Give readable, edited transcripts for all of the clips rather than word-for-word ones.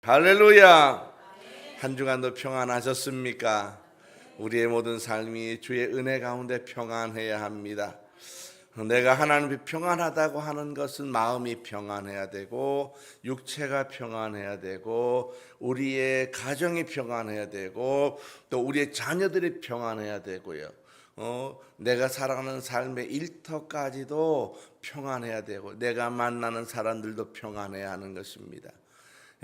할렐루야. 한 주간도 평안하셨습니까? 우리의 모든 삶이 주의 은혜 가운데 평안해야 합니다. 내가 하나님이 평안하다고 하는 것은 마음이 평안해야 되고, 육체가 평안해야 되고, 우리의 가정이 평안해야 되고, 또 우리의 자녀들이 평안해야 되고요. 내가 살아가는 삶의 일터까지도 평안해야 되고, 내가 만나는 사람들도 평안해야 하는 것입니다.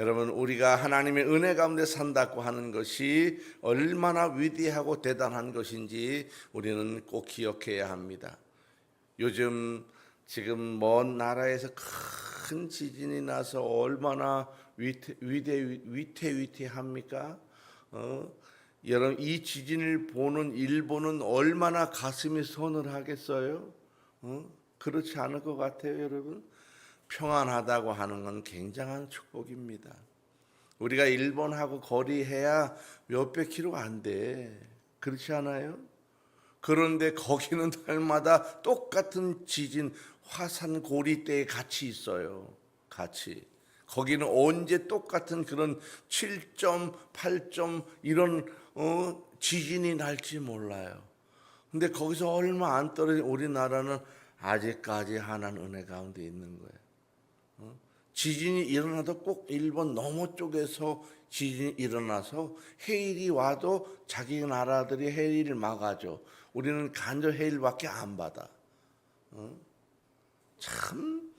여러분, 우리가 하나님의 은혜 가운데 산다고 하는 것이 얼마나 위대하고 대단한 것인지 우리는 꼭 기억해야 합니다. 요즘 지금 먼 나라에서 큰 지진이 나서 얼마나 위태합니까? 여러분, 이 지진을 보는 일본은 얼마나 가슴이 서늘하겠어요? 그렇지 않을 것 같아요, 여러분. 평안하다고 하는 건 굉장한 축복입니다. 우리가 일본하고 거리해야 몇백 킬로가 안 돼. 그렇지 않아요? 그런데 거기는 날마다 똑같은 지진, 화산 고리대에 같이 있어요. 같이. 거기는 언제 똑같은 그런 7점, 8점 이런 지진이 날지 몰라요. 근데 거기서 얼마 안 떨어진 우리나라는 아직까지 하나님 은혜 가운데 있는 거예요. 지진이 일어나도 꼭 일본 너머 쪽에서 지진이 일어나서 해일이 와도 자기 나라들이 해일을 막아줘. 우리는 간접 해일밖에 안 받아. 참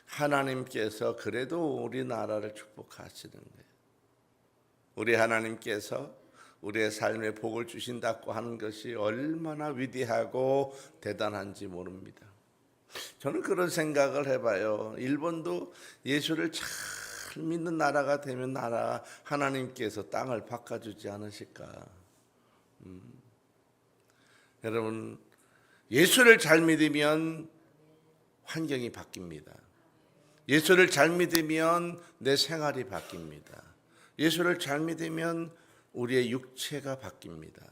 하나님께서 그래도 우리나라를 축복하시는 거예요. 우리 하나님께서 우리의 삶에 복을 주신다고 하는 것이 얼마나 위대하고 대단한지 모릅니다. 저는 그런 생각을 해봐요. 일본도 예수를 잘 믿는 나라가 되면 하나님께서 땅을 바꿔주지 않으실까. 여러분, 예수를 잘 믿으면 환경이 바뀝니다. 예수를 잘 믿으면 내 생활이 바뀝니다. 예수를 잘 믿으면 우리의 육체가 바뀝니다.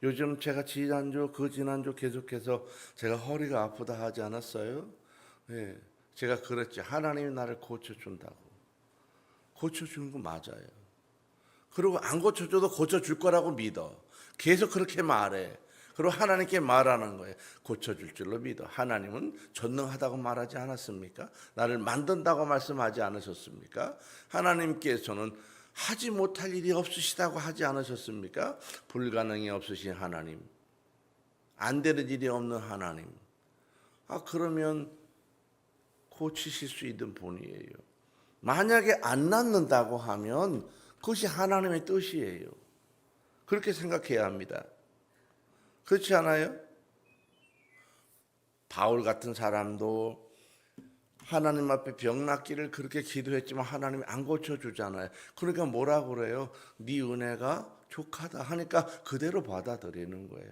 요즘 제가 지난주 계속해서 제가 허리가 아프다 하지 않았어요? 네, 제가 그랬죠. 하나님이 나를 고쳐준다고. 고쳐주는 거 맞아요. 그리고 안 고쳐줘도 고쳐줄 거라고 믿어. 계속 그렇게 말해. 그리고 하나님께 말하는 거예요. 고쳐줄 줄로 믿어. 하나님은 전능하다고 말하지 않았습니까? 나를 만든다고 말씀하지 않으셨습니까? 하나님께서는 하지 못할 일이 없으시다고 하지 않으셨습니까? 불가능이 없으신 하나님, 안 되는 일이 없는 하나님. 그러면 고치실 수 있는 분이에요. 만약에 안 낫는다고 하면 그것이 하나님의 뜻이에요. 그렇게 생각해야 합니다. 그렇지 않아요? 바울 같은 사람도 하나님 앞에 병 낫기를 그렇게 기도했지만 하나님이 안 고쳐주잖아요. 그러니까 뭐라 그래요? 네 은혜가 족하다 하니까 그대로 받아들이는 거예요.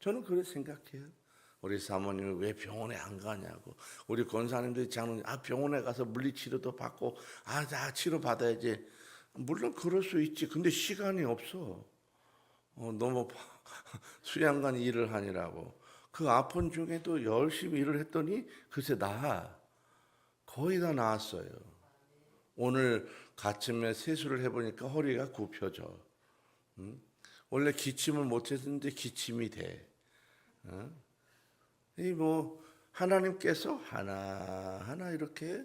저는 그렇게 생각해요. 우리 사모님은 왜 병원에 안 가냐고. 우리 권사님들이 장로님, 병원에 가서 물리치료도 받고, 나 치료 받아야지. 물론 그럴 수 있지. 근데 시간이 없어. 너무 수양간 일을 하느라고. 그 아픈 중에도 열심히 일을 했더니 글쎄 거의 다 나았어요. 오늘 아침에 세수를 해보니까 허리가 굽혀져. 원래 기침을 못했는데 기침이 돼. 하나님께서 하나하나 이렇게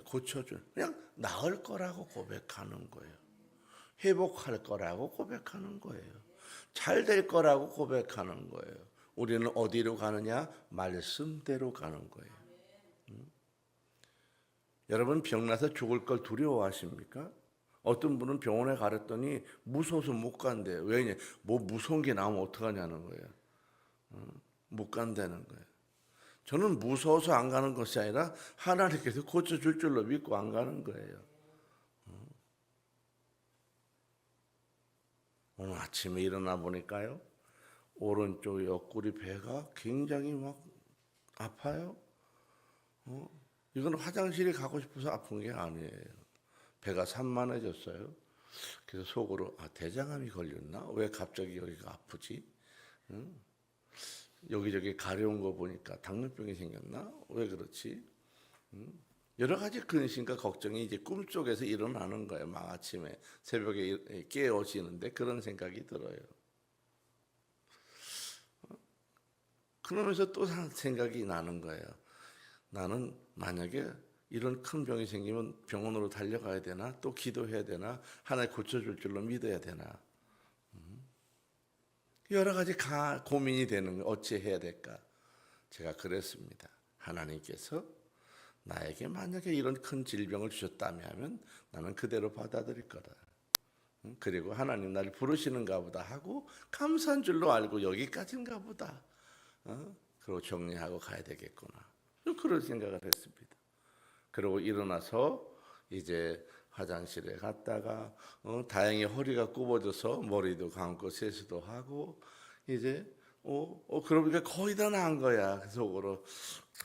고쳐준, 그냥 나을 거라고 고백하는 거예요. 회복할 거라고 고백하는 거예요. 잘 될 거라고 고백하는 거예요. 우리는 어디로 가느냐? 말씀대로 가는 거예요. 여러분, 병나서 죽을 걸 두려워하십니까? 어떤 분은 병원에 가랬더니 무서워서 못 간대요. 왜냐? 무서운 게 나오면 어떡하냐는 거예요. 못 간다는 거예요. 저는 무서워서 안 가는 것이 아니라 하나님께서 고쳐줄 줄로 믿고 안 가는 거예요. 오늘 아침에 일어나 보니까요, 오른쪽 옆구리 배가 굉장히 막 아파요. 이건 화장실에 가고 싶어서 아픈 게 아니에요. 배가 산만해졌어요. 그래서 속으로 대장암이 걸렸나? 왜 갑자기 여기가 아프지? 여기저기 가려운 거 보니까 당뇨병이 생겼나? 왜 그렇지? 여러 가지 근심과 걱정이 이제 꿈속에서 일어나는 거예요. 막 아침에 새벽에 깨어지는데 그런 생각이 들어요. 그러면서 또 생각이 나는 거예요. 나는 만약에 이런 큰 병이 생기면 병원으로 달려가야 되나? 또 기도해야 되나? 하나님 고쳐줄 줄로 믿어야 되나? 여러 가지 고민이 되는 거예요. 어찌 해야 될까? 제가 그랬습니다. 하나님께서 나에게 만약에 이런 큰 질병을 주셨다면 나는 그대로 받아들일 거다. 그리고 하나님 나를 부르시는가 보다 하고 감사한 줄로 알고 여기까지인가 보다. 그리고 정리하고 가야 되겠구나. 그런 생각을 했습니다. 그리고 일어나서 이제 화장실에 갔다가 다행히 허리가 굽어져서 머리도 감고 세수도 하고 이제 그러니까 거의 다 나은 거야. 속으로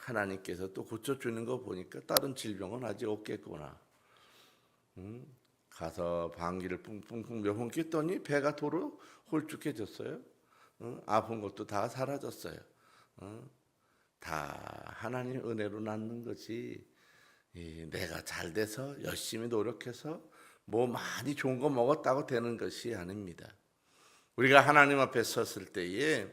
하나님께서 또 고쳐주는 거 보니까 다른 질병은 아직 없겠구나. 가서 방귀를 뿡뿡뿡 몇 번 뀌었더니 배가 도로 홀쭉해졌어요. 아픈 것도 다 사라졌어요. 다 하나님 은혜로 낫는 거지. 내가 잘 돼서 열심히 노력해서 뭐 많이 좋은 거 먹었다고 되는 것이 아닙니다. 우리가 하나님 앞에 섰을 때에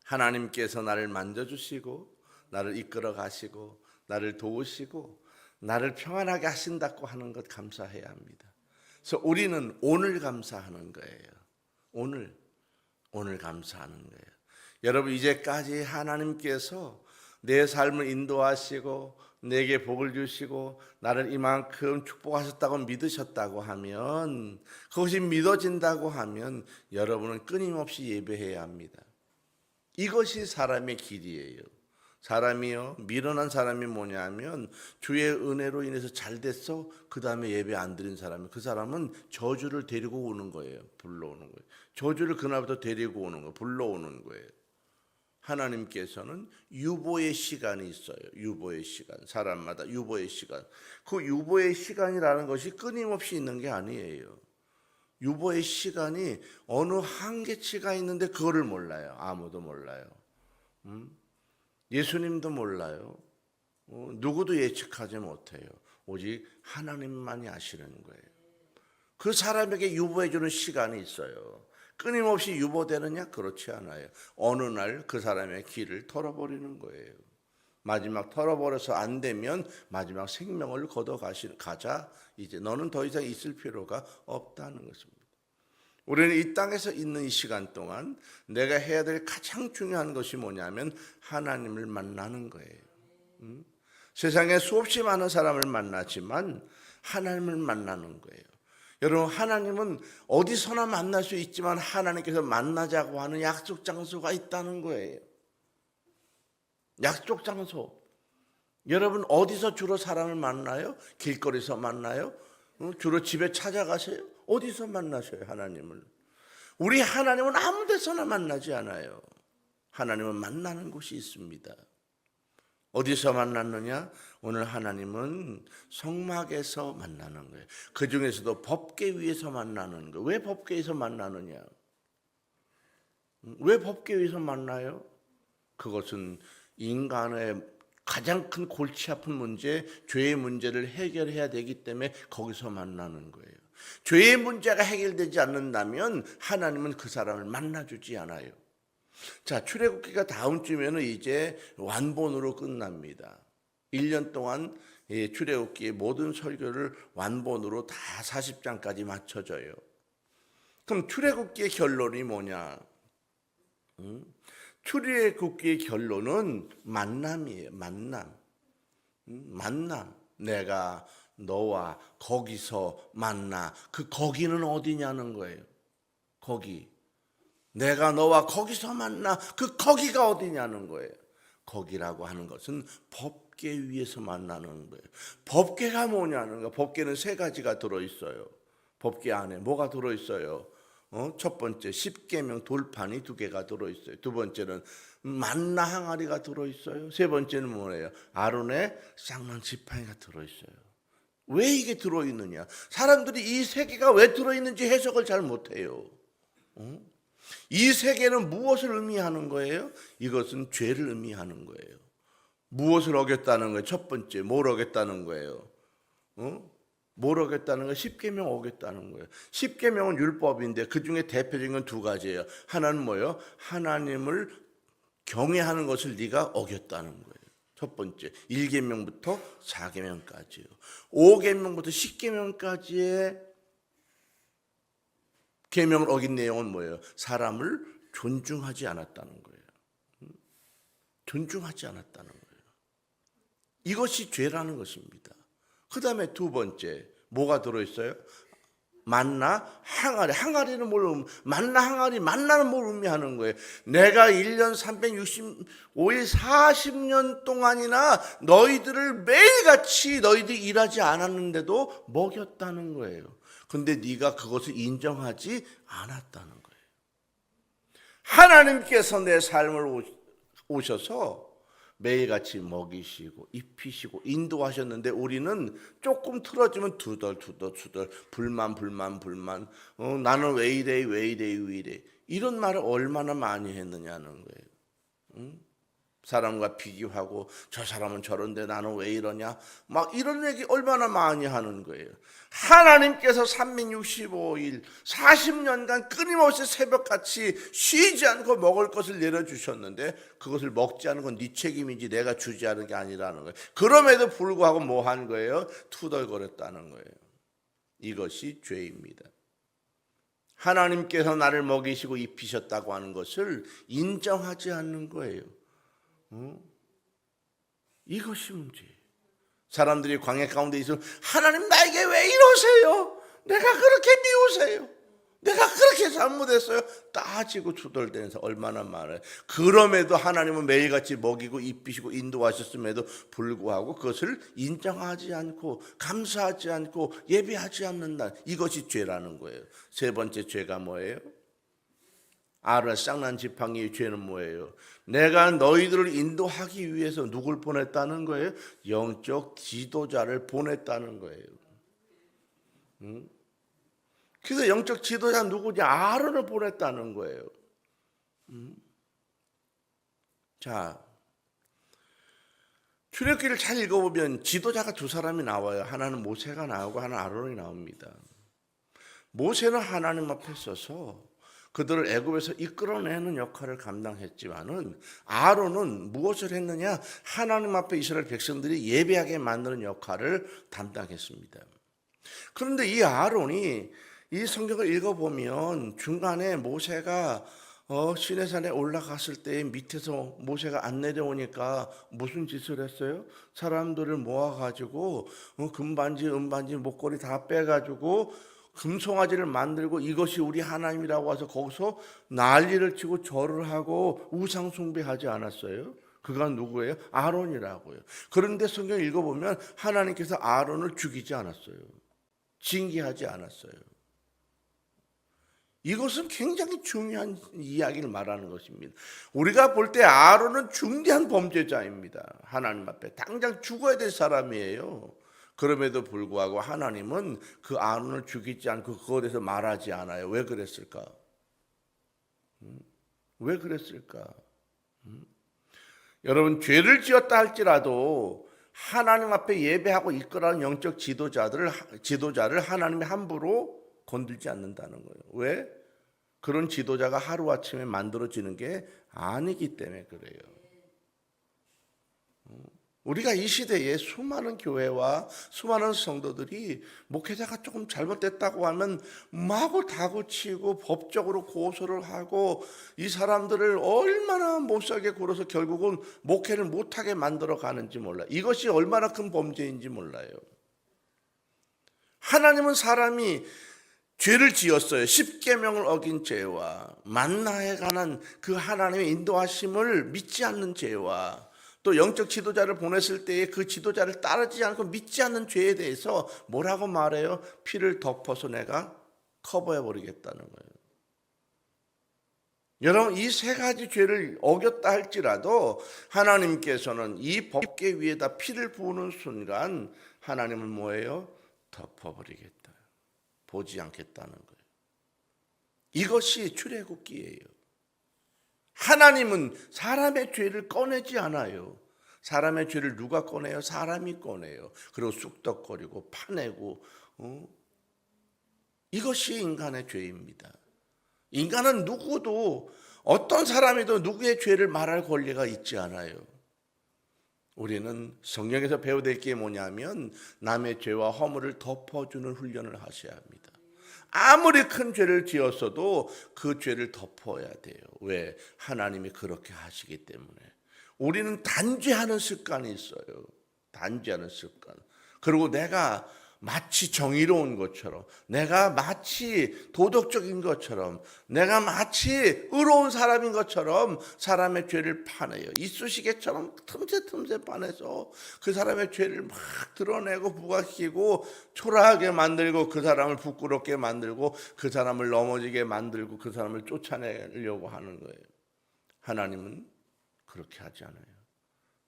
하나님께서 나를 만져주시고 나를 이끌어 가시고 나를 도우시고 나를 평안하게 하신다고 하는 것 감사해야 합니다. 그래서 우리는 오늘 감사하는 거예요. 오늘 감사하는 거예요. 여러분 이제까지 하나님께서 내 삶을 인도하시고 내게 복을 주시고 나를 이만큼 축복하셨다고 믿으셨다고 하면 그것이 믿어진다고 하면 여러분은 끊임없이 예배해야 합니다. 이것이 사람의 길이에요. 사람이요 미련한 사람이 뭐냐면 주의 은혜로 인해서 잘 됐어 그 다음에 예배 안 드린 사람이 그 사람은 저주를 데리고 오는 거예요. 불러오는 거예요. 저주를 그날부터 데리고 오는 거예요. 불러오는 거예요. 하나님께서는 유보의 시간이 있어요. 유보의 시간. 사람마다 유보의 시간. 그 유보의 시간이라는 것이 끊임없이 있는 게 아니에요. 유보의 시간이 어느 한계치가 있는데 그거를 몰라요. 아무도 몰라요. 예수님도 몰라요. 누구도 예측하지 못해요. 오직 하나님만이 아시는 거예요. 그 사람에게 유보해 주는 시간이 있어요. 끊임없이 유보되느냐? 그렇지 않아요. 어느 날 그 사람의 길을 털어버리는 거예요. 마지막 털어버려서 안 되면 마지막 생명을 가자. 이제 너는 더 이상 있을 필요가 없다는 것입니다. 우리는 이 땅에서 있는 이 시간 동안 내가 해야 될 가장 중요한 것이 뭐냐면 하나님을 만나는 거예요. 세상에 수없이 많은 사람을 만나지만 하나님을 만나는 거예요. 여러분 하나님은 어디서나 만날 수 있지만 하나님께서 만나자고 하는 약속 장소가 있다는 거예요. 약속 장소. 여러분 어디서 주로 사람을 만나요? 길거리에서 만나요? 주로 집에 찾아가세요? 어디서 만나셔요 하나님을? 우리 하나님은 아무 데서나 만나지 않아요. 하나님은 만나는 곳이 있습니다. 어디서 만났느냐? 오늘 하나님은 성막에서 만나는 거예요. 그 중에서도 법궤 위에서 만나는 거예요. 왜 법궤에서 만나느냐? 왜 법궤 위에서 만나요? 그것은 인간의 가장 큰 골치 아픈 문제, 죄의 문제를 해결해야 되기 때문에 거기서 만나는 거예요. 죄의 문제가 해결되지 않는다면 하나님은 그 사람을 만나주지 않아요. 자, 출애굽기가 다음 주면은 이제 완본으로 끝납니다. 1년 동안 출애굽기의 모든 설교를 완본으로 다 40장까지 맞춰져요. 그럼 출애굽기의 결론이 뭐냐? 출애굽기의 결론은 만남이에요. 만남. 내가 너와 거기서 만나. 그 거기는 어디냐는 거예요. 거기. 내가 너와 거기서 만나. 그 거기가 어디냐는 거예요. 거기라고 하는 것은 법궤 위에서 만나는 거예요. 법궤가 뭐냐는 거예요. 법궤는 세 가지가 들어있어요. 법궤 안에 뭐가 들어있어요? 첫 번째 십계명 돌판이 2개가 들어있어요. 두 번째는 만나 항아리가 들어있어요. 세 번째는 뭐예요? 아론의 쌍난 지팡이가 들어있어요. 왜 이게 들어있느냐? 사람들이 이 세 개가 왜 들어있는지 해석을 잘 못해요. 이 세 개는 무엇을 의미하는 거예요? 이것은 죄를 의미하는 거예요. 무엇을 어겼다는 거예요? 첫 번째, 뭘 어겼다는 거예요? 뭘 어겼다는 거예요? 십계명 어겼다는 거예요. 십계명은 율법인데 그 중에 대표적인 건 두 가지예요. 하나는 뭐예요? 하나님을 경외하는 것을 네가 어겼다는 거예요. 첫 번째, 1계명부터 4계명까지요. 5계명부터 10계명까지의 계명을 어긴 내용은 뭐예요? 사람을 존중하지 않았다는 거예요. 존중하지 않았다는 거예요. 이것이 죄라는 것입니다. 그 다음에 두 번째, 뭐가 들어있어요? 만나, 항아리. 항아리는 뭘 만나, 항아리. 만나는 뭘 의미하는 거예요? 내가 1년 365일 40년 동안이나 너희들을 매일같이 너희들이 일하지 않았는데도 먹였다는 거예요. 근데 네가 그것을 인정하지 않았다는 거예요. 하나님께서 내 삶을 오셔서 매일같이 먹이시고 입히시고 인도하셨는데 우리는 조금 틀어지면 두덜 불만 나는 왜 이래 이런 말을 얼마나 많이 했느냐는 거예요. 응? 사람과 비교하고 저 사람은 저런데 나는 왜 이러냐 막 이런 얘기 얼마나 많이 하는 거예요. 하나님께서 365일 40년간 끊임없이 새벽같이 쉬지 않고 먹을 것을 내려주셨는데 그것을 먹지 않은 건 네 책임이지 내가 주지 않은 게 아니라는 거예요. 그럼에도 불구하고 뭐 한 거예요? 투덜거렸다는 거예요. 이것이 죄입니다. 하나님께서 나를 먹이시고 입히셨다고 하는 것을 인정하지 않는 거예요. 이것이 문제예요. 사람들이 광야 가운데 있어 하나님 나에게 왜 이러세요? 내가 그렇게 미우세요? 내가 그렇게 잘못했어요? 따지고 투덜대면서 얼마나 많아요. 그럼에도 하나님은 매일같이 먹이고 입히시고 인도하셨음에도 불구하고 그것을 인정하지 않고 감사하지 않고 예배하지 않는다. 이것이 죄라는 거예요. 세 번째 죄가 뭐예요? 아론의 쌍난 지팡이의 죄는 뭐예요? 내가 너희들을 인도하기 위해서 누굴 보냈다는 거예요? 영적 지도자를 보냈다는 거예요. 그래서 영적 지도자 누구냐? 아론을 보냈다는 거예요. 자, 출애굽기를 잘 읽어보면 지도자가 두 사람이 나와요. 하나는 모세가 나오고 하나는 아론이 나옵니다. 모세는 하나님 앞에 서서 그들을 애굽에서 이끌어내는 역할을 감당했지만은 아론은 무엇을 했느냐? 하나님 앞에 이스라엘 백성들이 예배하게 만드는 역할을 담당했습니다. 그런데 이 아론이 이 성경을 읽어보면 중간에 모세가 시내산에 올라갔을 때 밑에서 모세가 안 내려오니까 무슨 짓을 했어요? 사람들을 모아가지고 금반지, 은반지, 목걸이 다 빼가지고 금송아지를 만들고 이것이 우리 하나님이라고 해서 거기서 난리를 치고 절을 하고 우상 숭배하지 않았어요? 그가 누구예요? 아론이라고요. 그런데 성경 읽어보면 하나님께서 아론을 죽이지 않았어요. 징계하지 않았어요. 이것은 굉장히 중요한 이야기를 말하는 것입니다. 우리가 볼 때 아론은 중대한 범죄자입니다. 하나님 앞에 당장 죽어야 될 사람이에요. 그럼에도 불구하고 하나님은 그 아론을 죽이지 않고 그거에 대해서 말하지 않아요. 왜 그랬을까? 왜 그랬을까? 여러분, 죄를 지었다 할지라도 하나님 앞에 예배하고 이끌어가는 영적 지도자를 하나님이 함부로 건들지 않는다는 거예요. 왜? 그런 지도자가 하루아침에 만들어지는 게 아니기 때문에 그래요. 우리가 이 시대에 수많은 교회와 수많은 성도들이 목회자가 조금 잘못됐다고 하면 마구 다구치고 법적으로 고소를 하고 이 사람들을 얼마나 못살게 굴어서 결국은 목회를 못하게 만들어 가는지 몰라요. 이것이 얼마나 큰 범죄인지 몰라요. 하나님은 사람이 죄를 지었어요. 십계명을 어긴 죄와 만나에 관한 그 하나님의 인도하심을 믿지 않는 죄와 또 영적 지도자를 보냈을 때에 그 지도자를 따르지 않고 믿지 않는 죄에 대해서 뭐라고 말해요? 피를 덮어서 내가 커버해버리겠다는 거예요. 여러분, 이 세 가지 죄를 어겼다 할지라도 하나님께서는 이 법계 위에다 피를 부으는 순간 하나님은 뭐예요? 덮어버리겠다. 보지 않겠다는 거예요. 이것이 출애굽기예요. 하나님은 사람의 죄를 꺼내지 않아요. 사람의 죄를 누가 꺼내요? 사람이 꺼내요. 그리고 쑥덕거리고 파내고 이것이 인간의 죄입니다. 인간은 누구도 어떤 사람이도 누구의 죄를 말할 권리가 있지 않아요. 우리는 성경에서 배워야 될 게 뭐냐면 남의 죄와 허물을 덮어주는 훈련을 하셔야 합니다. 아무리 큰 죄를 지었어도 그 죄를 덮어야 돼요. 왜? 하나님이 그렇게 하시기 때문에. 우리는 단죄하는 습관이 있어요. 단죄하는 습관. 그리고 내가 마치 정의로운 것처럼, 내가 마치 도덕적인 것처럼, 내가 마치 의로운 사람인 것처럼 사람의 죄를 파내요. 이쑤시개처럼 틈새 파내서 그 사람의 죄를 막 드러내고 부각시키고 초라하게 만들고 그 사람을 부끄럽게 만들고 그 사람을 넘어지게 만들고 그 사람을 쫓아내려고 하는 거예요. 하나님은 그렇게 하지 않아요.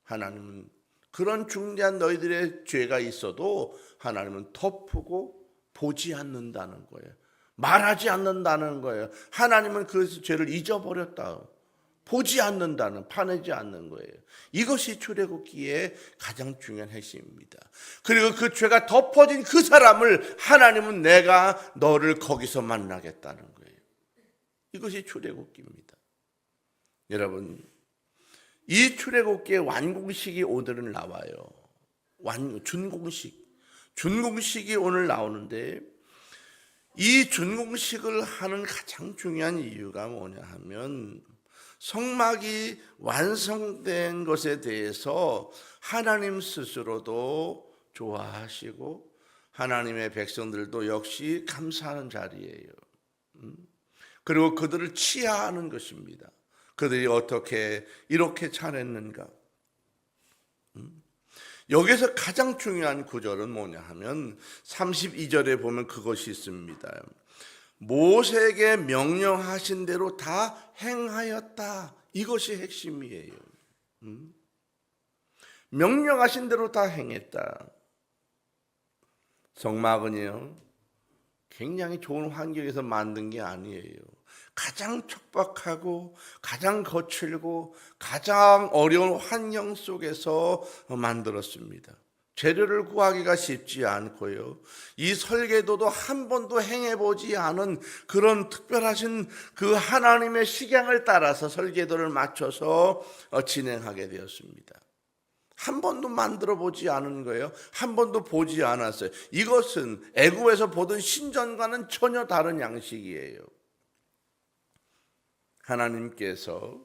하나님은 그런 중대한 너희들의 죄가 있어도 하나님은 덮고 보지 않는다는 거예요. 말하지 않는다는 거예요. 하나님은 그 죄를 잊어버렸다. 보지 않는다는, 파내지 않는 거예요. 이것이 출애굽기의 가장 중요한 핵심입니다. 그리고 그 죄가 덮어진 그 사람을 하나님은 내가 너를 거기서 만나겠다는 거예요. 이것이 출애굽기입니다. 여러분, 이 출애굽기의 완공식이 오늘은 나와요. 준공식이 오늘 나오는데 이 준공식을 하는 가장 중요한 이유가 뭐냐 하면 성막이 완성된 것에 대해서 하나님 스스로도 좋아하시고 하나님의 백성들도 역시 감사하는 자리예요. 그리고 그들을 치하하는 것입니다. 그들이 어떻게 이렇게 잘했는가? 여기서 가장 중요한 구절은 뭐냐 하면 32절에 보면 그것이 있습니다. 모세에게 명령하신 대로 다 행하였다. 이것이 핵심이에요. 명령하신 대로 다 행했다. 성막은요, 굉장히 좋은 환경에서 만든 게 아니에요. 가장 척박하고 가장 거칠고 가장 어려운 환경 속에서 만들었습니다. 재료를 구하기가 쉽지 않고요. 이 설계도도 한 번도 행해보지 않은 그런 특별하신 그 하나님의 식양을 따라서 설계도를 맞춰서 진행하게 되었습니다. 한 번도 만들어 보지 않은 거예요. 한 번도 보지 않았어요. 이것은 애굽에서 보던 신전과는 전혀 다른 양식이에요. 하나님께서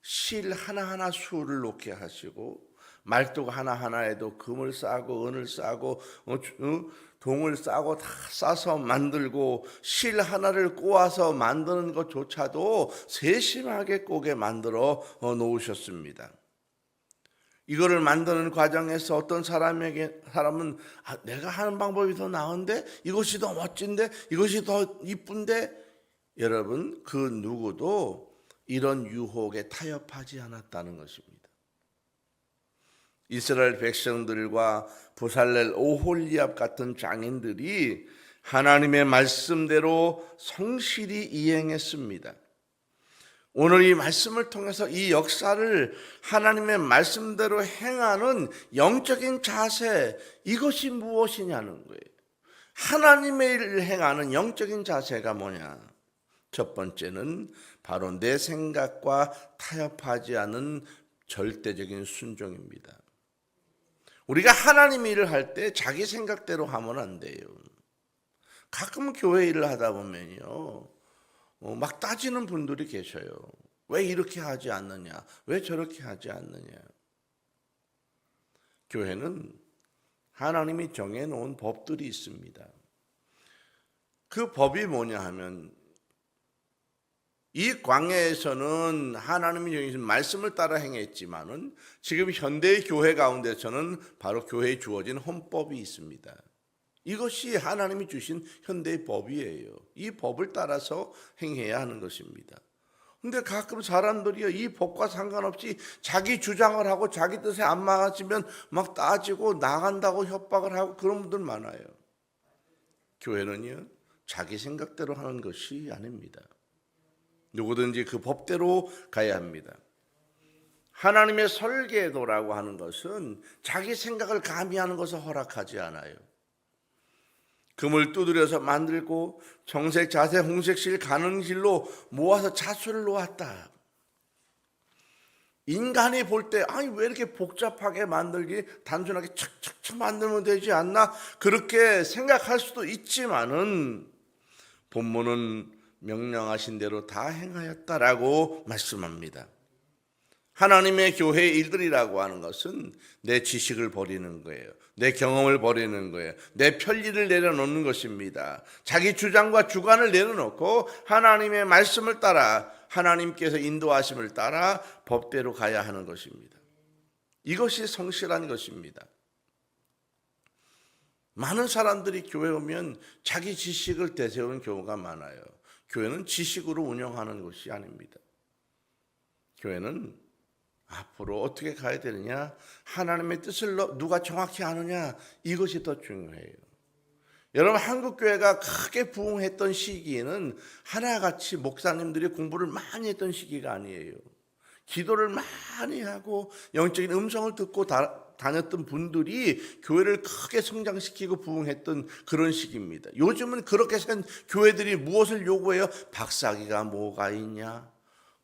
실 하나하나 수를 놓게 하시고 말뚝 하나하나에도 금을 싸고 은을 싸고 동을 싸고 다 싸서 만들고 실 하나를 꼬아서 만드는 것조차도 세심하게 꼬게 만들어 놓으셨습니다. 이거를 만드는 과정에서 어떤 사람은 내가 하는 방법이 더 나은데 이것이 더 멋진데 이것이 더 이쁜데 여러분 그 누구도 이런 유혹에 타협하지 않았다는 것입니다. 이스라엘 백성들과 부살렐 오홀리압 같은 장인들이 하나님의 말씀대로 성실히 이행했습니다. 오늘 이 말씀을 통해서 이 역사를 하나님의 말씀대로 행하는 영적인 자세, 이것이 무엇이냐는 거예요. 하나님의 일을 행하는 영적인 자세가 뭐냐? 첫 번째는 바로 내 생각과 타협하지 않은 절대적인 순종입니다. 우리가 하나님 일을 할 때 자기 생각대로 하면 안 돼요. 가끔 교회 일을 하다 보면요, 막 따지는 분들이 계셔요. 왜 이렇게 하지 않느냐? 왜 저렇게 하지 않느냐? 교회는 하나님이 정해놓은 법들이 있습니다. 그 법이 뭐냐 하면 이 광야에서는 하나님이 정해주신 말씀을 따라 행했지만은 지금 현대의 교회 가운데서는 바로 교회에 주어진 헌법이 있습니다. 이것이 하나님이 주신 현대의 법이에요. 이 법을 따라서 행해야 하는 것입니다. 근데 가끔 사람들이 이 법과 상관없이 자기 주장을 하고 자기 뜻에 안 맞으면 막 따지고 나간다고 협박을 하고 그런 분들 많아요. 교회는요, 자기 생각대로 하는 것이 아닙니다. 누구든지 그 법대로 가야 합니다. 하나님의 설계도라고 하는 것은 자기 생각을 가미하는 것을 허락하지 않아요. 금을 두드려서 만들고 정색, 자색, 홍색, 실 가는 길로 모아서 자수를 놓았다. 인간이 볼 때 아니 왜 이렇게 복잡하게 만들기, 단순하게 착착착 만들면 되지 않나, 그렇게 생각할 수도 있지만은 본문은 명령하신 대로 다 행하였다라고 말씀합니다. 하나님의 교회의 일들이라고 하는 것은 내 지식을 버리는 거예요. 내 경험을 버리는 거예요. 내 편리를 내려놓는 것입니다. 자기 주장과 주관을 내려놓고 하나님의 말씀을 따라, 하나님께서 인도하심을 따라 법대로 가야 하는 것입니다. 이것이 성실한 것입니다. 많은 사람들이 교회 오면 자기 지식을 내세우는 경우가 많아요. 교회는 지식으로 운영하는 것이 아닙니다. 교회는 앞으로 어떻게 가야 되느냐, 하나님의 뜻을 누가 정확히 아느냐, 이것이 더 중요해요. 여러분, 한국교회가 크게 부흥했던 시기에는 하나같이 목사님들이 공부를 많이 했던 시기가 아니에요. 기도를 많이 하고 영적인 음성을 듣고 다녔던 분들이 교회를 크게 성장시키고 부흥했던 그런 시기입니다. 요즘은 그렇게 된 교회들이 무엇을 요구해요? 박사학위가 뭐가 있냐,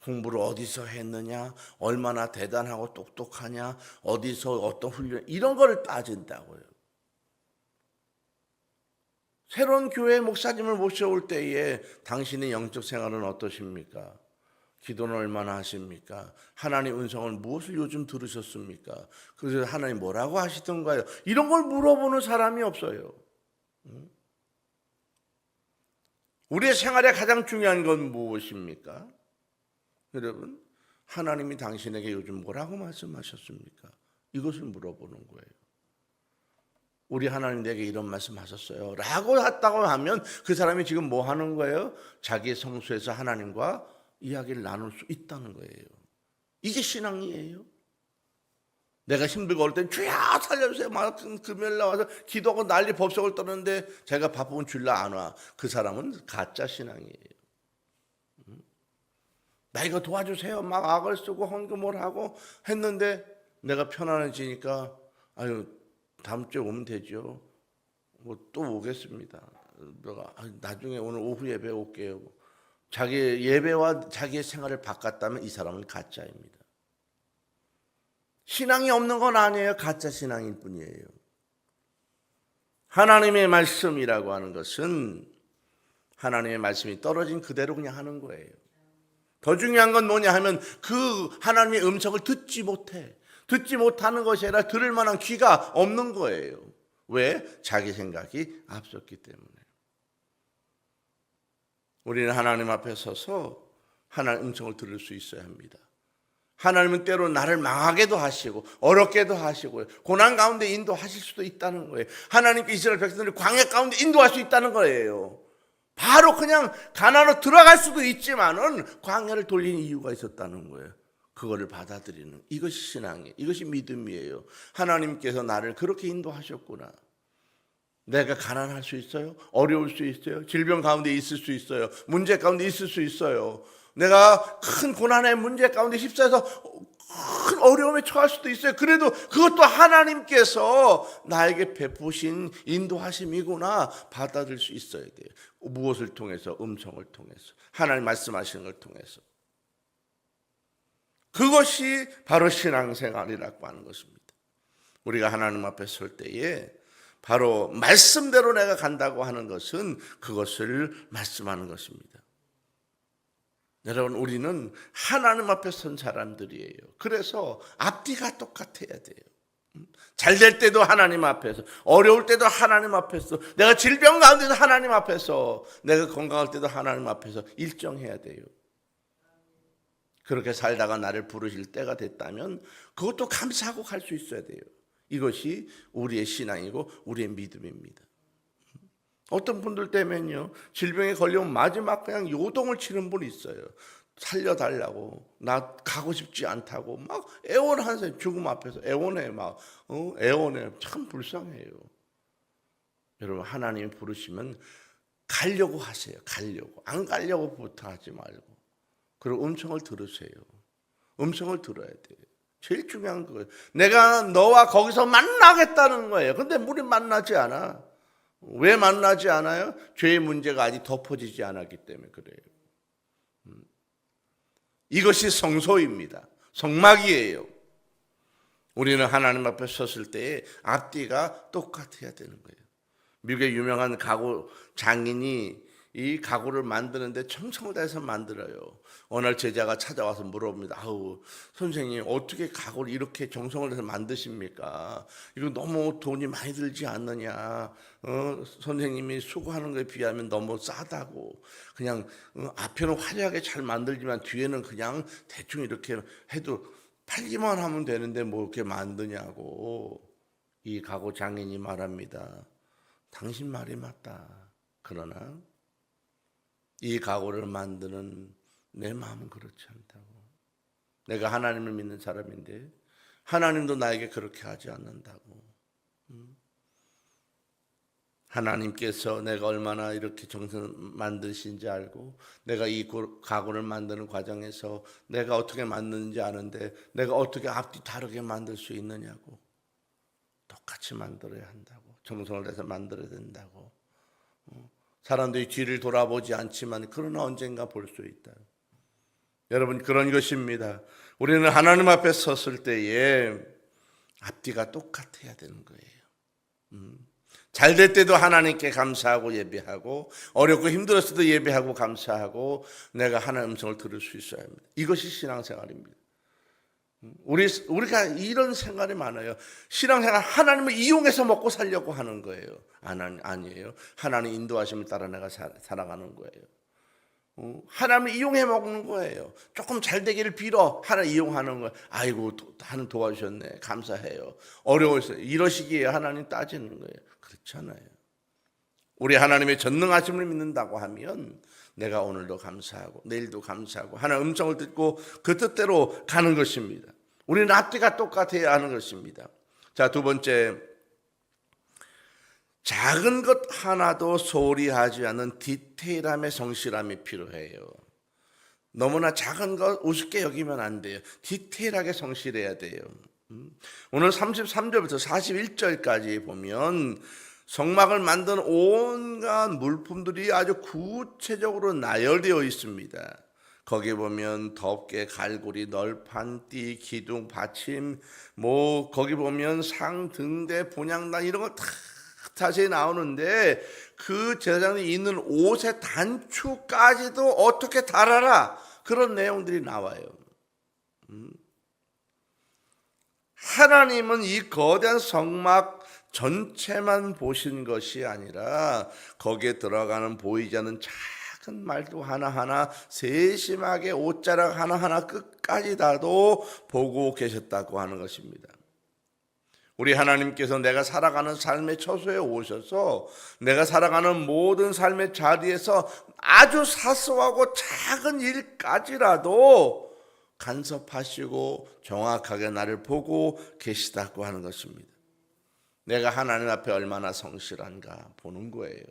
공부를 어디서 했느냐, 얼마나 대단하고 똑똑하냐, 어디서 어떤 훈련, 이런 거를 따진다고요. 새로운 교회 목사님을 모셔올 때에 당신의 영적 생활은 어떠십니까? 기도는 얼마나 하십니까? 하나님 음성을 무엇을 요즘 들으셨습니까? 그래서 하나님 뭐라고 하시던가요? 이런 걸 물어보는 사람이 없어요. 우리의 생활에 가장 중요한 건 무엇입니까? 여러분, 하나님이 당신에게 요즘 뭐라고 말씀하셨습니까? 이것을 물어보는 거예요. 우리 하나님 내게 이런 말씀 하셨어요 라고 했다고 하면 그 사람이 지금 뭐 하는 거예요? 자기 성소에서 하나님과 이야기를 나눌 수 있다는 거예요. 이게 신앙이에요. 내가 힘들고 올 땐 주여 살려주세요 막 금요일 나와서 기도하고 난리 법석을 떠는데 제가 바쁘면 주일날 안 와. 그 사람은 가짜 신앙이에요. 나 이거 도와주세요 막 악을 쓰고 헌금을 하고 했는데 내가 편안해지니까 아유 다음 주에 오면 되죠. 뭐 또 오겠습니다. 내가 나중에 오늘 오후 예배 올게요. 자기 예배와 자기의 생활을 바꿨다면 이 사람은 가짜입니다. 신앙이 없는 건 아니에요. 가짜 신앙일 뿐이에요. 하나님의 말씀이라고 하는 것은 하나님의 말씀이 떨어진 그대로 그냥 하는 거예요. 더 중요한 건 뭐냐 하면 그 하나님의 음성을 듣지 못해. 듣지 못하는 것이 아니라 들을 만한 귀가 없는 거예요. 왜? 자기 생각이 앞섰기 때문에. 우리는 하나님 앞에 서서 하나님 음성을 들을 수 있어야 합니다. 하나님은 때로 나를 망하게도 하시고 어렵게도 하시고요. 고난 가운데 인도하실 수도 있다는 거예요. 하나님께 이스라엘 백성들을 광야 가운데 인도할 수 있다는 거예요. 바로 그냥 가나안으로 들어갈 수도 있지만은 광야를 돌린 이유가 있었다는 거예요. 그거를 받아들이는, 이것이 신앙이에요. 이것이 믿음이에요. 하나님께서 나를 그렇게 인도하셨구나. 내가 가난할 수 있어요. 어려울 수 있어요. 질병 가운데 있을 수 있어요. 문제 가운데 있을 수 있어요. 내가 큰 고난의 문제 가운데 휩싸여서 큰 어려움에 처할 수도 있어요. 그래도 그것도 하나님께서 나에게 베푸신 인도하심이구나 받아들일 수 있어야 돼요. 무엇을 통해서? 음성을 통해서, 하나님 말씀하시는 걸 통해서. 그것이 바로 신앙생활이라고 하는 것입니다. 우리가 하나님 앞에 설 때에 바로 말씀대로 내가 간다고 하는 것은 그것을 말씀하는 것입니다. 여러분, 우리는 하나님 앞에 선 사람들이에요. 그래서 앞뒤가 똑같아야 돼요. 잘 될 때도 하나님 앞에서, 어려울 때도 하나님 앞에서, 내가 질병 가운데도 하나님 앞에서, 내가 건강할 때도 하나님 앞에서 일정해야 돼요. 그렇게 살다가 나를 부르실 때가 됐다면 그것도 감사하고 갈 수 있어야 돼요. 이것이 우리의 신앙이고 우리의 믿음입니다. 어떤 분들 때문에요, 질병에 걸려면 마지막 그냥 요동을 치는 분이 있어요. 살려달라고, 나 가고 싶지 않다고 막 애원하세요. 죽음 앞에서 애원해, 막 애원해. 참 불쌍해요. 여러분, 하나님이 부르시면 가려고 하세요. 가려고. 안 가려고 부탁하지 말고. 그리고 음성을 들으세요. 음성을 들어야 돼요. 제일 중요한 거예요. 내가 너와 거기서 만나겠다는 거예요. 근데 우리 만나지 않아. 왜 만나지 않아요? 죄의 문제가 아직 덮어지지 않았기 때문에 그래요. 이것이 성소입니다. 성막이에요. 우리는 하나님 앞에 섰을 때에 앞뒤가 똑같아야 되는 거예요. 미국의 유명한 가구 장인이 이 가구를 만드는데 정성을 다해서 만들어요. 어느 날 제자가 찾아와서 물어봅니다. 아우, 선생님 어떻게 가구를 이렇게 정성을 다해서 만드십니까? 이거 너무 돈이 많이 들지 않느냐? 선생님이 수고하는 것에 비하면 너무 싸다고. 그냥 앞에는 화려하게 잘 만들지만 뒤에는 그냥 대충 이렇게 해도 팔기만 하면 되는데 뭐 이렇게 만드냐고. 이 가구 장인이 말합니다. 당신 말이 맞다. 그러나 이 가구를 만드는 내 마음은 그렇지 않다고. 내가 하나님을 믿는 사람인데 하나님도 나에게 그렇게 하지 않는다고. 하나님께서 내가 얼마나 이렇게 정성 만드신지 알고 내가 이 가구를 만드는 과정에서 내가 어떻게 만드는지 아는데 내가 어떻게 앞뒤 다르게 만들 수 있느냐고. 똑같이 만들어야 한다고. 정성을 내서 만들어야 된다고. 사람들이 뒤를 돌아보지 않지만 그러나 언젠가 볼 수 있다. 여러분, 그런 것입니다. 우리는 하나님 앞에 섰을 때에 앞뒤가 똑같아야 되는 거예요. 잘 될 때도 하나님께 감사하고 예배하고 어렵고 힘들었을 때도 예배하고 감사하고 내가 하나님의 음성을 들을 수 있어야 합니다. 이것이 신앙생활입니다. 우리가 이런 생각이 많아요. 신앙생활 하나님을 이용해서 먹고 살려고 하는 거예요. 아니에요. 하나님 인도하심을 따라 내가 살아가는 거예요. 하나님을 이용해 먹는 거예요. 조금 잘 되기를 빌어 하나님 이용하는 거예요. 아이고 하나님 도와주셨네 감사해요. 어려웠어요. 이러시기에 하나님 따지는 거예요. 그렇잖아요. 우리 하나님의 전능하심을 믿는다고 하면 내가 오늘도 감사하고 내일도 감사하고 하나님의 음성을 듣고 그 뜻대로 가는 것입니다. 우리는 앞뒤가 똑같아야 하는 것입니다. 자, 두 번째, 작은 것 하나도 소홀히 하지 않는 디테일함의 성실함이 필요해요. 너무나 작은 것 우습게 여기면 안 돼요. 디테일하게 성실해야 돼요. 오늘 33절부터 41절까지 보면 성막을 만든 온갖 물품들이 아주 구체적으로 나열되어 있습니다. 거기 보면 덮개, 갈고리, 널판, 띠, 기둥, 받침, 거기 보면 상, 등대, 분향단 이런 거 다 자세히 나오는데 그 제사장이 입는 옷의 단추까지도 어떻게 달아라 그런 내용들이 나와요. 하나님은 이 거대한 성막 전체만 보신 것이 아니라 거기에 들어가는 보이지 않는 작은 말도 하나하나 세심하게 옷자락 하나하나 끝까지 다도 보고 계셨다고 하는 것입니다. 우리 하나님께서 내가 살아가는 삶의 처소에 오셔서 내가 살아가는 모든 삶의 자리에서 아주 사소하고 작은 일까지라도 간섭하시고 정확하게 나를 보고 계시다고 하는 것입니다. 내가 하나님 앞에 얼마나 성실한가 보는 거예요.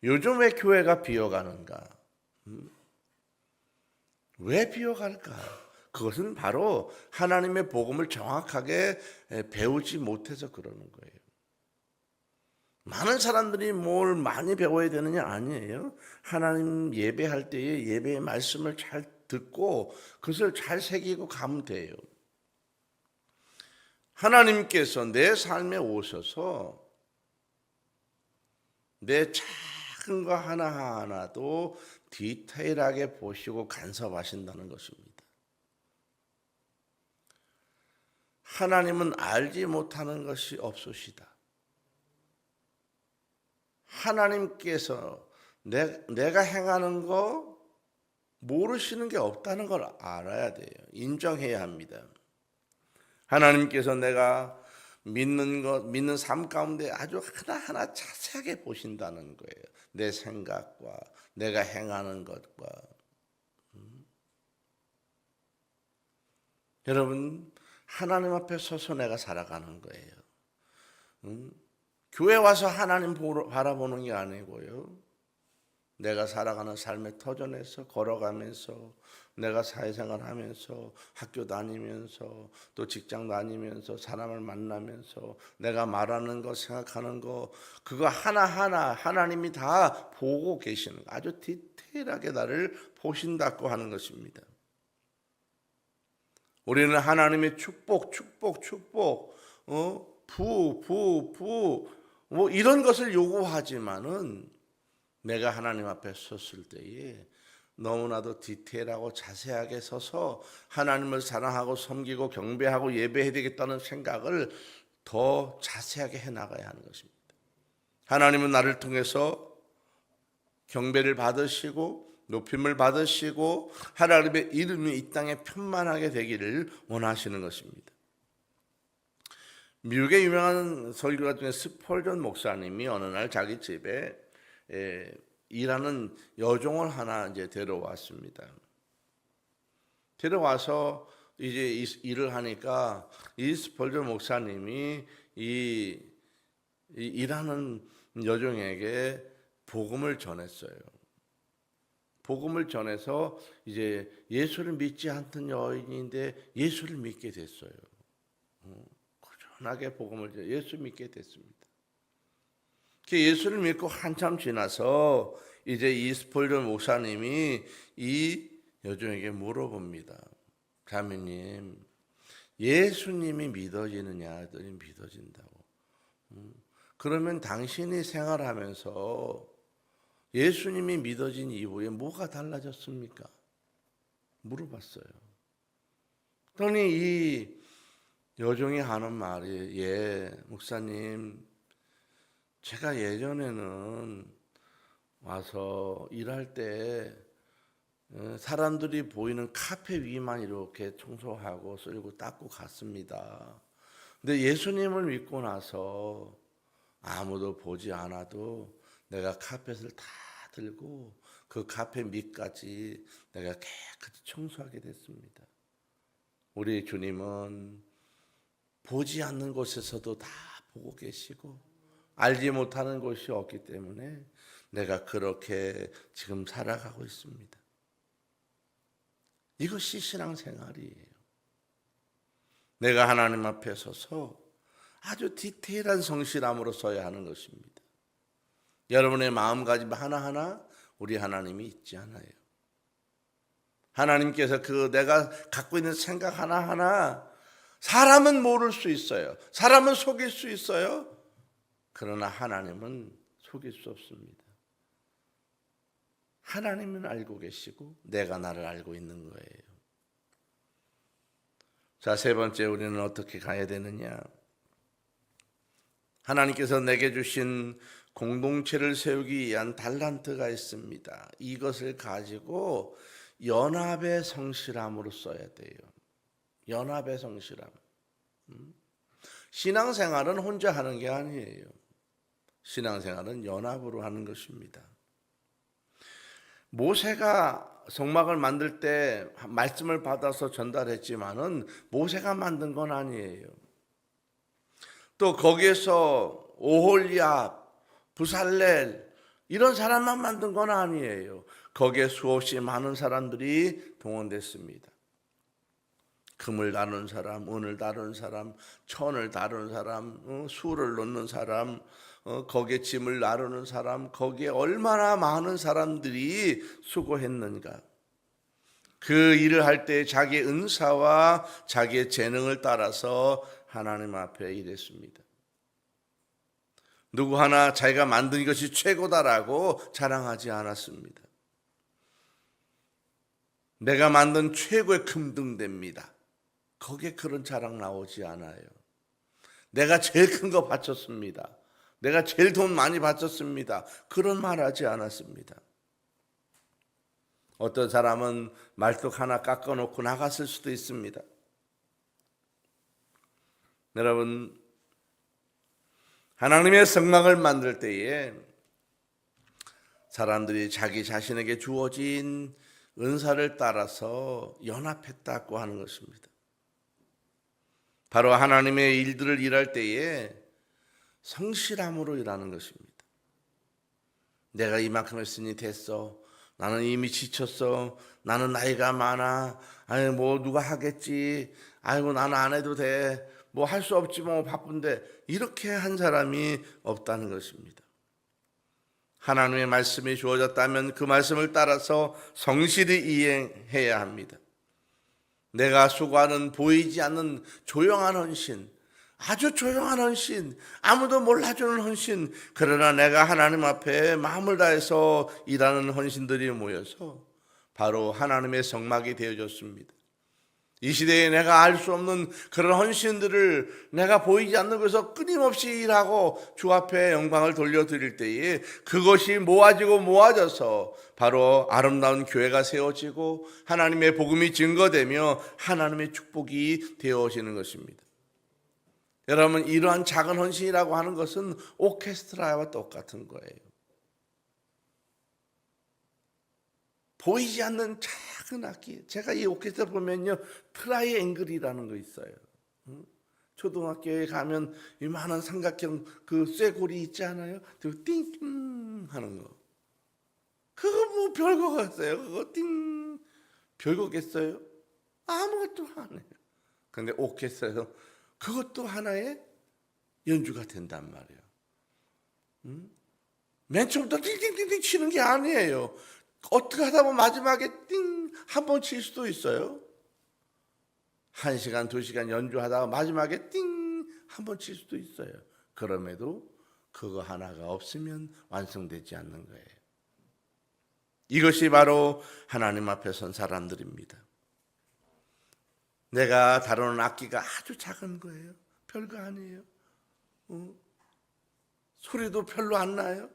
요즘 왜 교회가 비어가는가? 왜 비어갈까? 그것은 바로 하나님의 복음을 정확하게 배우지 못해서 그러는 거예요. 많은 사람들이 뭘 많이 배워야 되느냐? 아니에요. 하나님 예배할 때에 예배의 말씀을 잘 듣고 그것을 잘 새기고 가면 돼요. 하나님께서 내 삶에 오셔서 내 작은 거 하나하나도 디테일하게 보시고 간섭하신다는 것입니다. 하나님은 알지 못하는 것이 없으시다. 하나님께서 내가 행하는 거 모르시는 게 없다는 걸 알아야 돼요. 인정해야 합니다. 하나님께서 내가 믿는 삶 가운데 아주 하나하나 자세하게 보신다는 거예요. 내 생각과 내가 행하는 것과. 여러분, 하나님 앞에 서서 내가 살아가는 거예요. 교회 와서 하나님 바라보는 게 아니고요. 내가 살아가는 삶의 터전에서 걸어가면서, 내가 사회생활 하면서, 학교 다니면서, 또 직장 다니면서, 사람을 만나면서 내가 말하는 거, 생각하는 거, 그거 하나하나 하나님이 다 보고 계시는, 아주 디테일하게 나를 보신다고 하는 것입니다. 우리는 하나님의 축복, 뭐 이런 것을 요구하지만은 내가 하나님 앞에 섰을 때에 너무나도 디테일하고 자세하게 서서 하나님을 사랑하고 섬기고 경배하고 예배해야 되겠다는 생각을 더 자세하게 해나가야 하는 것입니다. 하나님은 나를 통해서 경배를 받으시고 높임을 받으시고 하나님의 이름이 이 땅에 편만하게 되기를 원하시는 것입니다. 미국의 유명한 설교가 중에 스펄전 목사님이 어느 날 자기 집에 일하는 여종을 하나 이제 데려왔습니다. 데려와서 이제 일을 하니까 이 스펄전 목사님이 이 일하는 여종에게 복음을 전했어요. 복음을 전해서 이제 예수를 믿지 않던 여인인데 예수를 믿게 됐어요. 꾸준하게 복음을 예수 믿게 됐습니다. 예수를 믿고 한참 지나서 이제 이 스펄전 목사님이 이 여종에게 물어봅니다. 자매님, 예수님이 믿어지느냐 하더니 믿어진다고. 그러면 당신이 생활하면서 예수님이 믿어진 이후에 뭐가 달라졌습니까? 물어봤어요. 그러니 이 여종이 하는 말이, 목사님, 제가 예전에는 와서 일할 때 사람들이 보이는 카페 위만 이렇게 청소하고 쓸고 닦고 갔습니다. 근데 예수님을 믿고 나서 아무도 보지 않아도 내가 카펫을 다 들고 그 카페 밑까지 내가 깨끗이 청소하게 됐습니다. 우리 주님은 보지 않는 곳에서도 다 보고 계시고 알지 못하는 곳이 없기 때문에 내가 그렇게 지금 살아가고 있습니다. 이것이 신앙생활이에요. 내가 하나님 앞에 서서 아주 디테일한 성실함으로 서야 하는 것입니다. 여러분의 마음가짐 하나하나 우리 하나님이 있지 않아요. 하나님께서 그 내가 갖고 있는 생각 하나하나 사람은 모를 수 있어요. 사람은 속일 수 있어요. 그러나 하나님은 속일 수 없습니다. 하나님은 알고 계시고 내가 나를 알고 있는 거예요. 자, 세 번째, 우리는 어떻게 가야 되느냐? 하나님께서 내게 주신 공동체를 세우기 위한 달란트가 있습니다. 이것을 가지고 연합의 성실함으로 써야 돼요. 연합의 성실함. 신앙생활은 혼자 하는 게 아니에요. 신앙생활은 연합으로 하는 것입니다. 모세가 성막을 만들 때 말씀을 받아서 전달했지만은 모세가 만든 건 아니에요. 또 거기에서 오홀리압, 부살렐 이런 사람만 만든 건 아니에요. 거기에 수없이 많은 사람들이 동원됐습니다. 금을 다루는 사람, 은을 다루는 사람, 천을 다루는 사람, 수를 놓는 사람, 거기에 짐을 나르는 사람, 거기에 얼마나 많은 사람들이 수고했는가. 그 일을 할 때 자기의 은사와 자기의 재능을 따라서 하나님 앞에 일했습니다. 누구 하나 자기가 만든 것이 최고다라고 자랑하지 않았습니다. 내가 만든 최고의 금등대입니다. 거기에 그런 자랑 나오지 않아요. 내가 제일 큰 거 바쳤습니다. 내가 제일 돈 많이 바쳤습니다. 그런 말 하지 않았습니다. 어떤 사람은 말뚝 하나 깎아놓고 나갔을 수도 있습니다. 여러분, 하나님의 성막을 만들 때에 사람들이 자기 자신에게 주어진 은사를 따라서 연합했다고 하는 것입니다. 바로 하나님의 일들을 일할 때에 성실함으로 일하는 것입니다. 내가 이만큼 했으니 됐어. 나는 이미 지쳤어. 나는 나이가 많아. 아니 뭐 누가 하겠지. 아이고 나는 안 해도 돼. 뭐 할 수 없지 뭐 바쁜데. 이렇게 한 사람이 없다는 것입니다. 하나님의 말씀이 주어졌다면 그 말씀을 따라서 성실히 이행해야 합니다. 내가 수고하는 보이지 않는 조용한 헌신, 아주 조용한 헌신, 아무도 몰라주는 헌신, 그러나 내가 하나님 앞에 마음을 다해서 일하는 헌신들이 모여서 바로 하나님의 성막이 되어졌습니다. 이 시대에 내가 알 수 없는 그런 헌신들을 내가 보이지 않는 곳에서 끊임없이 일하고 주 앞에 영광을 돌려드릴 때에 그것이 모아져서 바로 아름다운 교회가 세워지고 하나님의 복음이 증거되며 하나님의 축복이 되어지는 것입니다. 여러분, 이러한 작은 헌신이라고 하는 것은 오케스트라와 똑같은 거예요. 보이지 않는 작은 악기. 제가 이 오케스트라 보면요, 트라이앵글이라는 거 있어요. 초등학교에 가면 이만한 삼각형 그 쇠고리 있지 않아요? 띵띵 하는 거. 그거 뭐 별거 같아요. 그거 띵 별거겠어요? 아무것도 안 해요. 근데 오케스트라에서 그것도 하나의 연주가 된단 말이에요. 맨 처음부터 띵띵띵띵 치는 게 아니에요. 어떻게 하다 보면 마지막에 띵 한 번 칠 수도 있어요. 1시간, 2시간 연주하다가 마지막에 띵 한 번 칠 수도 있어요. 그럼에도 그거 하나가 없으면 완성되지 않는 거예요. 이것이 바로 하나님 앞에 선 사람들입니다. 내가 다루는 악기가 아주 작은 거예요. 별거 아니에요. 소리도 별로 안 나요.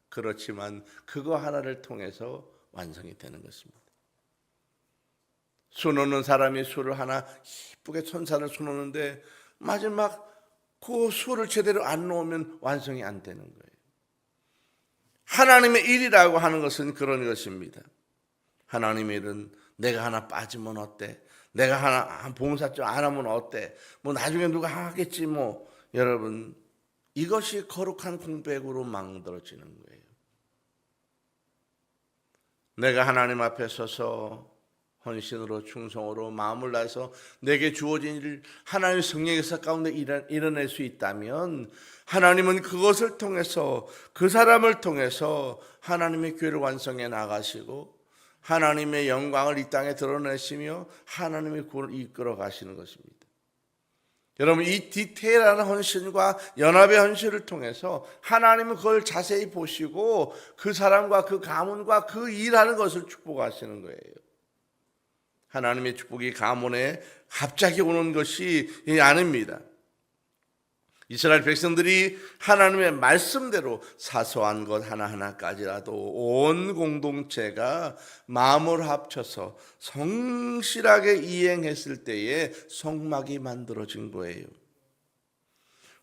그렇지만 그거 하나를 통해서 완성이 되는 것입니다. 수놓는 사람이 수를 하나 이쁘게 천사를 수놓는데 마지막 그 수를 제대로 안 놓으면 완성이 안 되는 거예요. 하나님의 일이라고 하는 것은 그런 것입니다. 하나님의 일은 내가 하나 빠지면 어때? 내가 하나 봉사 좀 안 하면 어때? 뭐 나중에 누가 하겠지 뭐. 여러분, 이것이 거룩한 공백으로 만들어지는 거예요. 내가 하나님 앞에 서서 헌신으로 충성으로 마음을 다해서 내게 주어진 일을 하나님의 성령의 가운데 이뤄낼 수 있다면 하나님은 그것을 통해서 그 사람을 통해서 하나님의 교회를 완성해 나가시고 하나님의 영광을 이 땅에 드러내시며 하나님의 구원을 이끌어 가시는 것입니다. 여러분, 이 디테일한 헌신과 연합의 헌신을 통해서 하나님은 그걸 자세히 보시고 그 사람과 그 가문과 그 일하는 것을 축복하시는 거예요. 하나님의 축복이 가문에 갑자기 오는 것이 아닙니다. 이스라엘 백성들이 하나님의 말씀대로 사소한 것 하나하나까지라도 온 공동체가 마음을 합쳐서 성실하게 이행했을 때에 성막이 만들어진 거예요.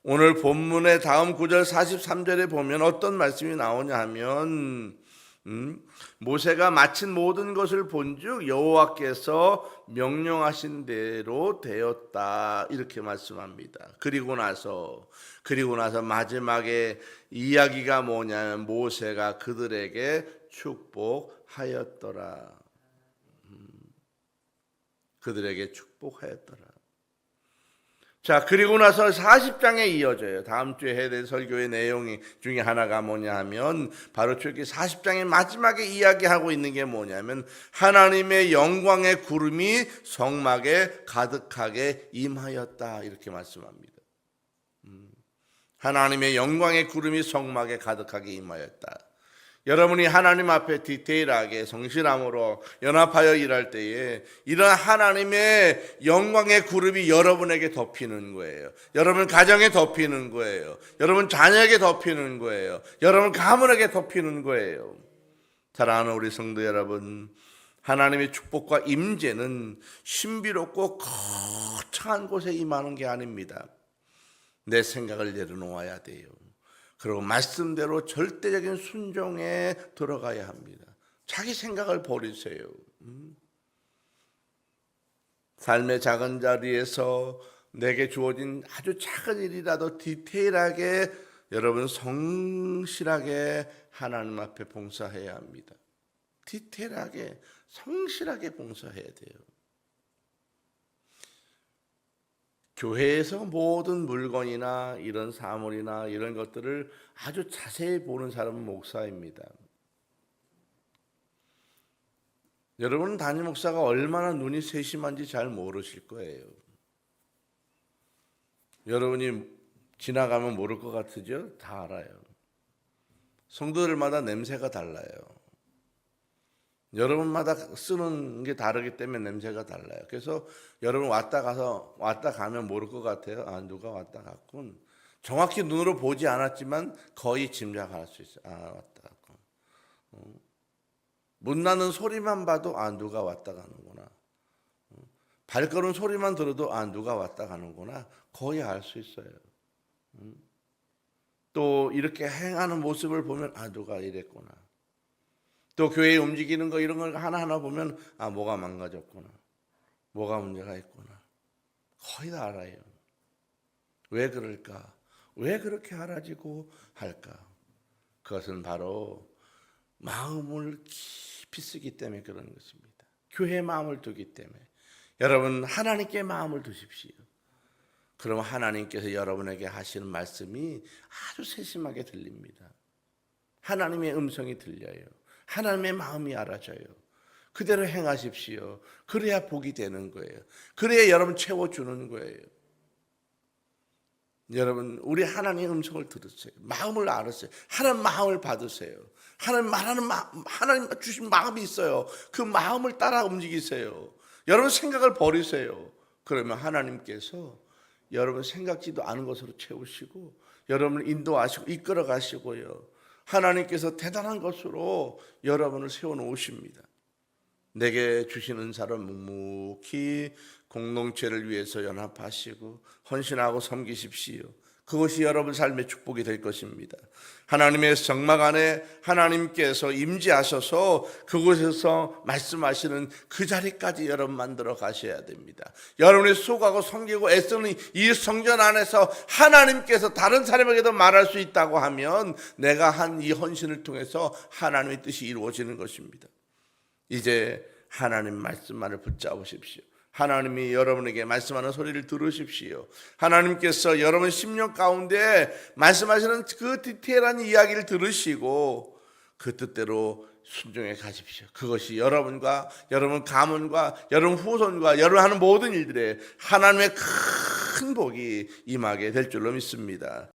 오늘 본문의 다음 9절 43절에 보면 어떤 말씀이 나오냐 하면 모세가 마친 모든 것을 본즉 여호와께서 명령하신 대로 되었다 이렇게 말씀합니다. 그리고 나서 마지막에 이야기가 뭐냐면 모세가 그들에게 축복하였더라. 그들에게 축복하였더라. 자, 그리고 나서 40장에 이어져요. 다음 주에 해야 될 설교의 내용 중에 하나가 뭐냐 하면 바로 출애굽기 40장의 마지막에 이야기하고 있는 게 뭐냐면 하나님의 영광의 구름이 성막에 가득하게 임하였다 이렇게 말씀합니다. 하나님의 영광의 구름이 성막에 가득하게 임하였다. 여러분이 하나님 앞에 디테일하게 성실함으로 연합하여 일할 때에 이런 하나님의 영광의 구름이 여러분에게 덮이는 거예요. 여러분 가정에 덮이는 거예요. 여러분 자녀에게 덮이는 거예요. 여러분 가문에게 덮이는 거예요. 사랑하는 우리 성도 여러분, 하나님의 축복과 임재는 신비롭고 거창한 곳에 임하는 게 아닙니다. 내 생각을 내려놓아야 돼요. 그리고 말씀대로 절대적인 순종에 들어가야 합니다. 자기 생각을 버리세요. 삶의 작은 자리에서 내게 주어진 아주 작은 일이라도 디테일하게 여러분 성실하게 하나님 앞에 봉사해야 합니다. 디테일하게 성실하게 봉사해야 돼요. 교회에서 모든 물건이나 이런 사물이나 이런 것들을 아주 자세히 보는 사람은 목사입니다. 여러분 담임 목사가 얼마나 눈이 세심한지 잘 모르실 거예요. 여러분이 지나가면 모를 것 같으죠? 다 알아요. 성도들마다 냄새가 달라요. 여러분마다 쓰는 게 다르기 때문에 냄새가 달라요. 그래서 여러분 왔다 가면 모를 것 같아요. 아, 누가 왔다 갔군. 정확히 눈으로 보지 않았지만 거의 짐작할 수 있어요. 아, 왔다 갔군. 문 나는 소리만 봐도 아, 누가 왔다 가는구나. 발걸음 소리만 들어도 아, 누가 왔다 가는구나. 거의 알 수 있어요. 또 이렇게 행하는 모습을 보면 아, 누가 이랬구나. 또 교회에 움직이는 거 이런 걸 하나하나 보면 아, 뭐가 망가졌구나. 뭐가 문제가 있구나. 거의 다 알아요. 왜 그럴까? 왜 그렇게 알아지고 할까? 그것은 바로 마음을 깊이 쓰기 때문에 그런 것입니다. 교회에 마음을 두기 때문에. 여러분 하나님께 마음을 두십시오. 그럼 하나님께서 여러분에게 하시는 말씀이 아주 세심하게 들립니다. 하나님의 음성이 들려요. 하나님의 마음이 알아져요. 그대로 행하십시오. 그래야 복이 되는 거예요. 그래야 여러분 채워주는 거예요. 여러분 우리 하나님의 음성을 들으세요. 마음을 알으세요. 하나님 마음을 받으세요. 하나님 말하는 하나님 주신 마음이 있어요. 그 마음을 따라 움직이세요. 여러분 생각을 버리세요. 그러면 하나님께서 여러분 생각지도 않은 것으로 채우시고 여러분을 인도하시고 이끌어 가시고요. 하나님께서 대단한 것으로 여러분을 세워놓으십니다. 내게 주신 은사를 묵묵히 공동체를 위해서 연합하시고 헌신하고 섬기십시오. 그것이 여러분 삶의 축복이 될 것입니다. 하나님의 정막 안에 하나님께서 임재하셔서 그곳에서 말씀하시는 그 자리까지 여러분 만들어 가셔야 됩니다. 여러분이 수고하고 섬기고 애쓰는 이 성전 안에서 하나님께서 다른 사람에게도 말할 수 있다고 하면 내가 한 이 헌신을 통해서 하나님의 뜻이 이루어지는 것입니다. 이제 하나님 말씀만을 붙잡으십시오. 하나님이 여러분에게 말씀하는 소리를 들으십시오. 하나님께서 여러분 심령 가운데 말씀하시는 그 디테일한 이야기를 들으시고 그 뜻대로 순종해 가십시오. 그것이 여러분과 여러분 가문과 여러분 후손과 여러분 하는 모든 일들에 하나님의 큰 복이 임하게 될 줄로 믿습니다.